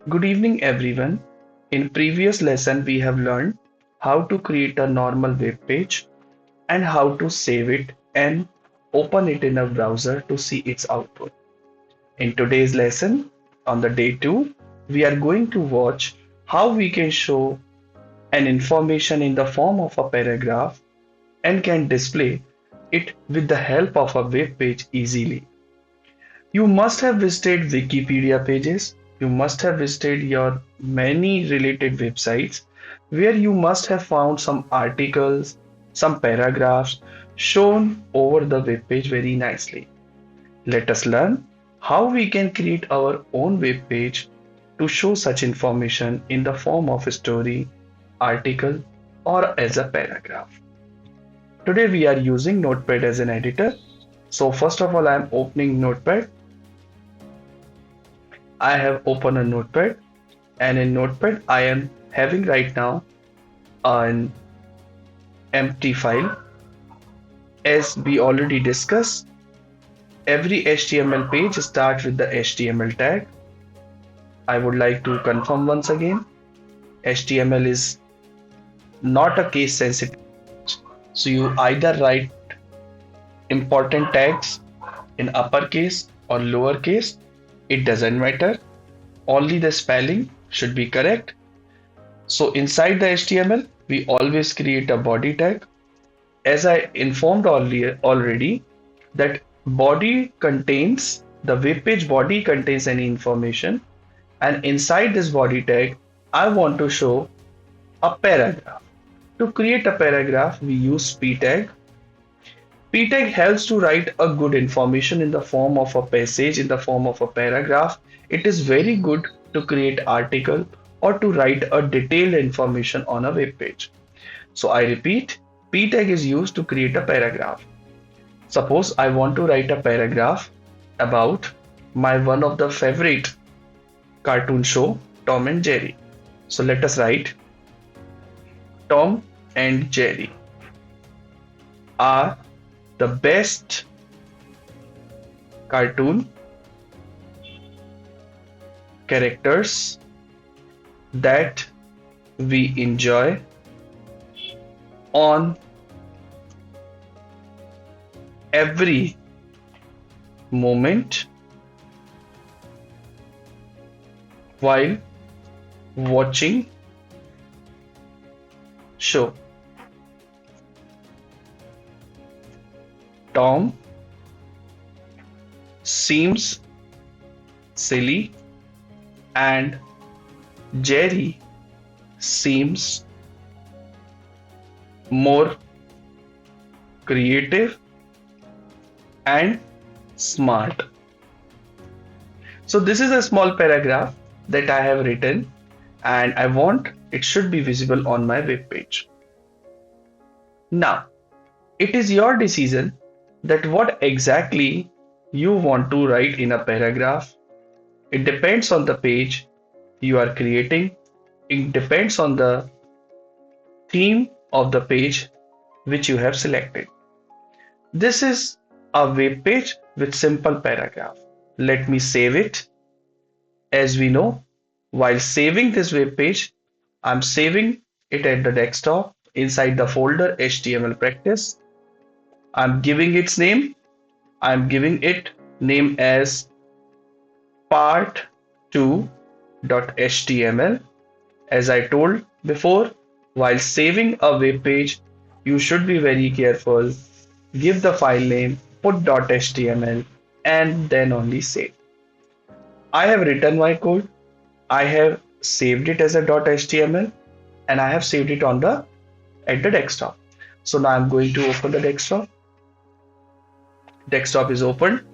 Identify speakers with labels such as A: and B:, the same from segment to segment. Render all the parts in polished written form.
A: Good evening, everyone. In previous lesson, we have learned how to create a normal web page and how to save it and open it in a browser to see its output. In today's lesson, on the day 2, we are going to watch how we can show an information in the form of a paragraph and can display it with the help of a web page easily. You must have visited Wikipedia pages. You must have visited your many related websites where you must have found some articles, some paragraphs shown over the web page very nicely. Let us learn how we can create our own web page to show such information in the form of a story, article, or as a paragraph. Today we are using Notepad as an editor. So first of all, I am opening Notepad. I have opened a notepad, and in notepad I am having right now an empty file. As we already discussed, every HTML page starts with the HTML tag. I would like to confirm once again, HTML is not a case sensitive. So you either write important tags in uppercase or lowercase, it doesn't matter. Only the spelling should be correct. So inside the HTML, we always create a body tag. As I informed earlier already, that body contains the web page body contains any information, and inside this body tag, I want to show a paragraph. To create a paragraph, we use p tag. P tag helps to write a good information in the form of a passage, in the form of a paragraph. It is very good to create article or to write a detailed information on a web page. So I repeat, p tag is used to create a paragraph. Suppose I want to write a paragraph about my one of the favorite cartoon show, Tom and Jerry. So let us write Tom and Jerry are the best cartoon characters that we enjoy on every moment while watching show. Tom seems silly and Jerry seems more creative and smart. So this is a small paragraph that I have written and I want it should be visible on my web page. Now, it is your decision that what exactly you want to write in a paragraph. It depends on the page you are creating. It depends on the theme of the page which you have selected. This is a web page with simple paragraph. Let me save it. As we know, while saving this web page, I'm saving it at the desktop inside the folder HTML practice. I'm giving its name. I'm giving it name as part2.html. As I told before, while saving a web page, you should be very careful. Give the file name, put .html, and then only save. I have written my code. I have saved it as a .html, and I have saved it on the at the desktop. So now I'm going to open the desktop. Desktop is opened,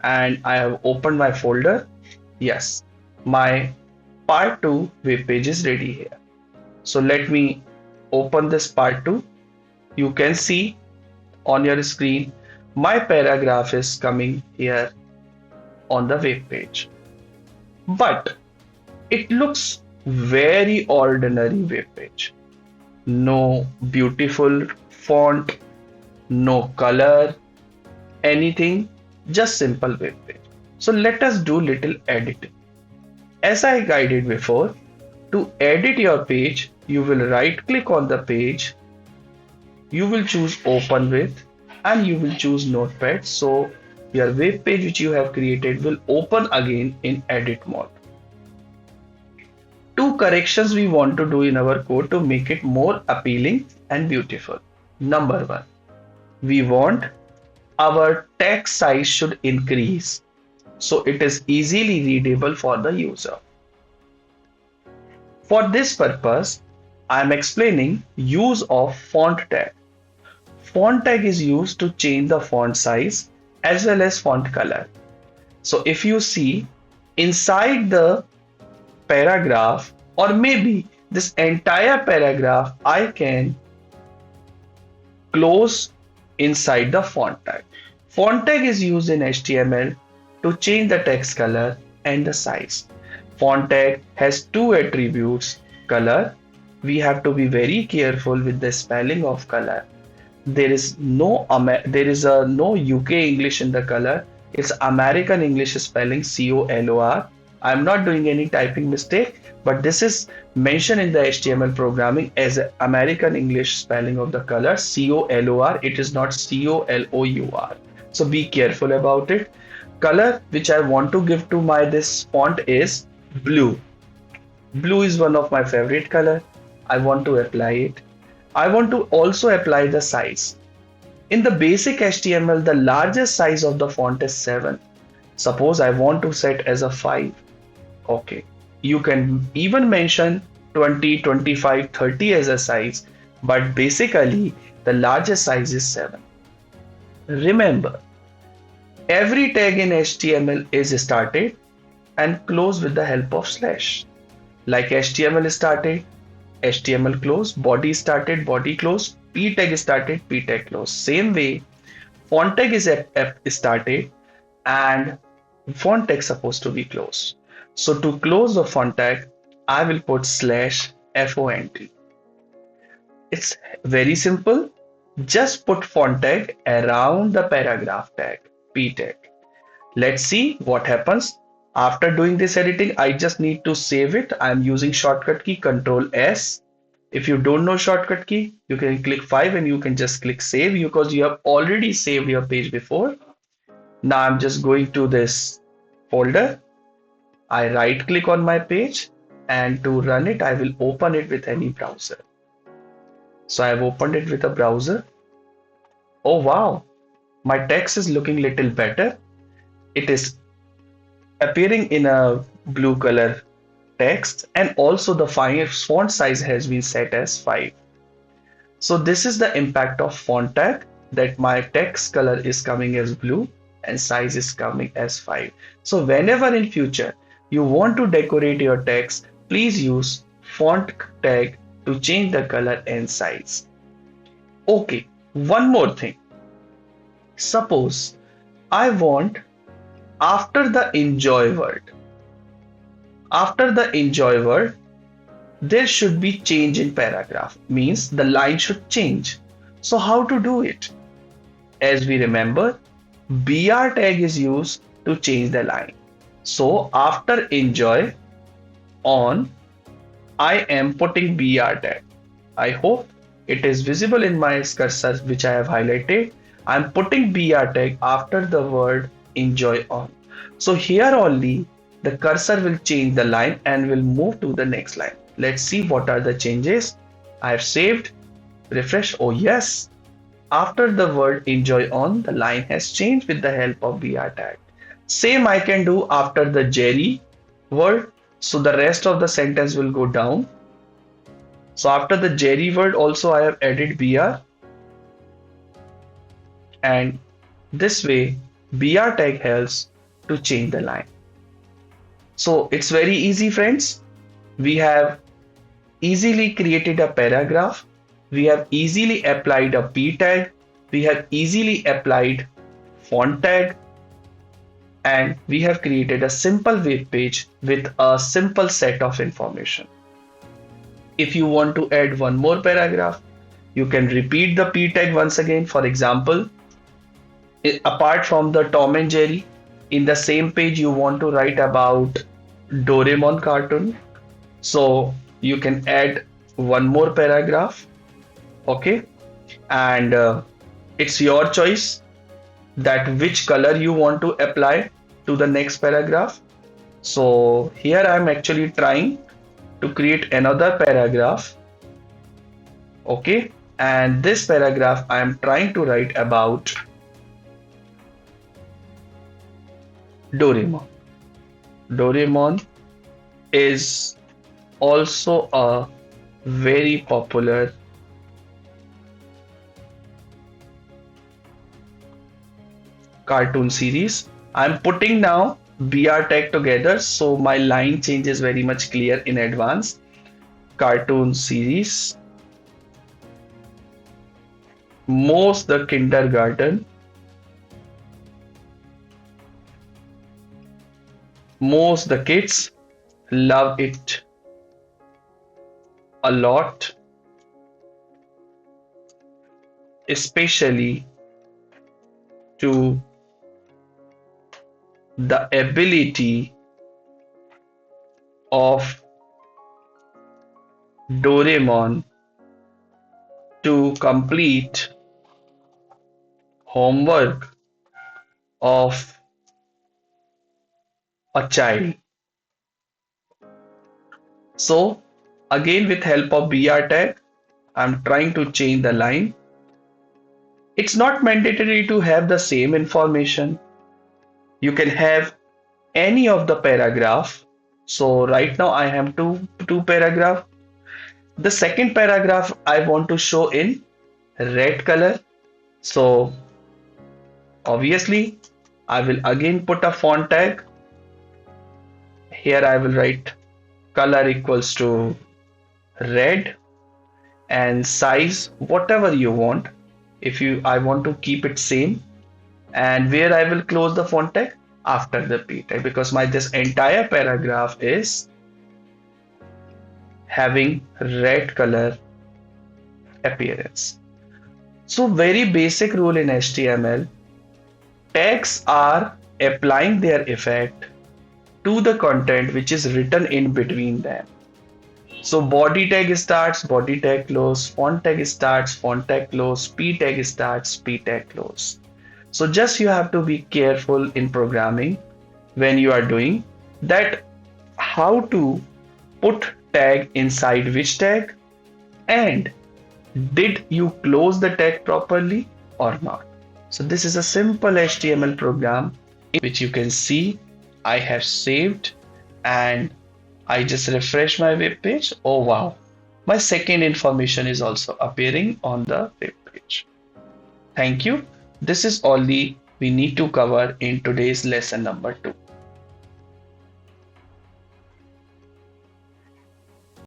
A: and I have opened my folder. Yes, my part 2 web page is ready here. So let me open this part 2. You can see on your screen my paragraph is coming here on the web page. But it looks very ordinary web page. No beautiful font, no color, anything, just simple web page. So let us do little editing. As I guided before, to edit your page, you will right click on the page, you will choose open with, and you will choose notepad. So your web page which you have created will open again in edit mode. Two corrections we want to do in our code to make it more appealing and beautiful. Number one, we want our text size should increase so it is easily readable for the user. For this purpose, I am explaining use of font tag. Font tag is used to change the font size as well as font color. So if you see inside the paragraph, or maybe this entire paragraph, I can close inside the font tag. Font tag is used in HTML to change the text color and the size. Font tag has two attributes. Color, we have to be very careful with the spelling of color. There is no UK English in the color. It's American English spelling, COLOR. I'm not doing any typing mistake, but this is mentioned in the HTML programming as American English spelling of the color, COLOR. It is not COLOUR. So be careful about it. Color which I want to give to my this font is blue. Blue is one of my favorite color. I want to apply it. I want to also apply the size. In the basic HTML, the largest size of the font is 7. Suppose I want to set as a 5. Okay. You can even mention 20, 25, 30 as a size, but basically the largest size is 7. Remember, every tag in HTML is started and closed with the help of slash. Like HTML started, HTML close, body started, body close, p tag started, p tag close. Same way, font tag is started and font tag supposed to be closed. So to close the font tag, I will put slash font. It's very simple. Just put font tag around the paragraph tag, p tag. Let's see what happens. After doing this editing, I just need to save it. I'm using shortcut key Control S. If you don't know shortcut key, you can click 5 and you can just click save because you have already saved your page before. Now I'm just going to this folder. I right click on my page, and to run it, I will open it with any browser. So I've opened it with a browser. Oh wow, my text is looking little better. It is appearing in a blue color text, and also the font size has been set as 5. So this is the impact of font tag, that my text color is coming as blue and size is coming as 5. So whenever in future you want to decorate your text, please use font tag to change the color and size. Okay, one more thing. Suppose I want after the enjoy word, there should be change in paragraph, means the line should change. So how to do it? As we remember, BR tag is used to change the line. So after enjoy on, I am putting BR tag. I hope it is visible in my cursor which I have highlighted. I am putting BR tag after the word enjoy on. So here only the cursor will change the line and will move to the next line. Let's see what are the changes. I have saved, refresh. Oh yes, after the word enjoy on, the line has changed with the help of BR tag. Same I can do after the Jerry word. So the rest of the sentence will go down. So after the Jerry word also I have added BR, and this way BR tag helps to change the line. So it's very easy, friends. We have easily created a paragraph. We have easily applied a p tag. We have easily applied font tag. And we have created a simple web page with a simple set of information. If you want to add one more paragraph, you can repeat the p tag once again. For example, apart from the Tom and Jerry, in the same page you want to write about Doraemon cartoon. So you can add one more paragraph. Okay. And it's your choice that which color you want to apply to the next paragraph. So here I'm actually trying to create another paragraph. Okay. And this paragraph I'm trying to write about Doraemon. Doraemon is also a very popular cartoon series. I'm putting now BR tag together so my line change is very much clear in advance. Cartoon series, most the kindergarten, most the kids love it a lot, especially to the ability of Doraemon to complete homework of a child. So again with help of BR tag, I'm trying to change the line. It's not mandatory to have the same information. You can have any of the paragraph. So right now I have two paragraph. The second paragraph I want to show in red color. So obviously I will again put a font tag. Here I will write color equals to red and size whatever you want. If you I want to keep it same, and where I will close the font tag after the p tag, because my this entire paragraph is having red color appearance. So very basic rule in HTML, tags are applying their effect to the content which is written in between them. So body tag starts, body tag close, font tag starts, font tag close, p tag starts, p tag close. So just you have to be careful in programming when you are doing that, how to put tag inside which tag, and did you close the tag properly or not. So this is a simple HTML program which you can see I have saved, and I just refresh my web page. Oh wow, my second information is also appearing on the web page. Thank you. This is all we need to cover in today's lesson number 2.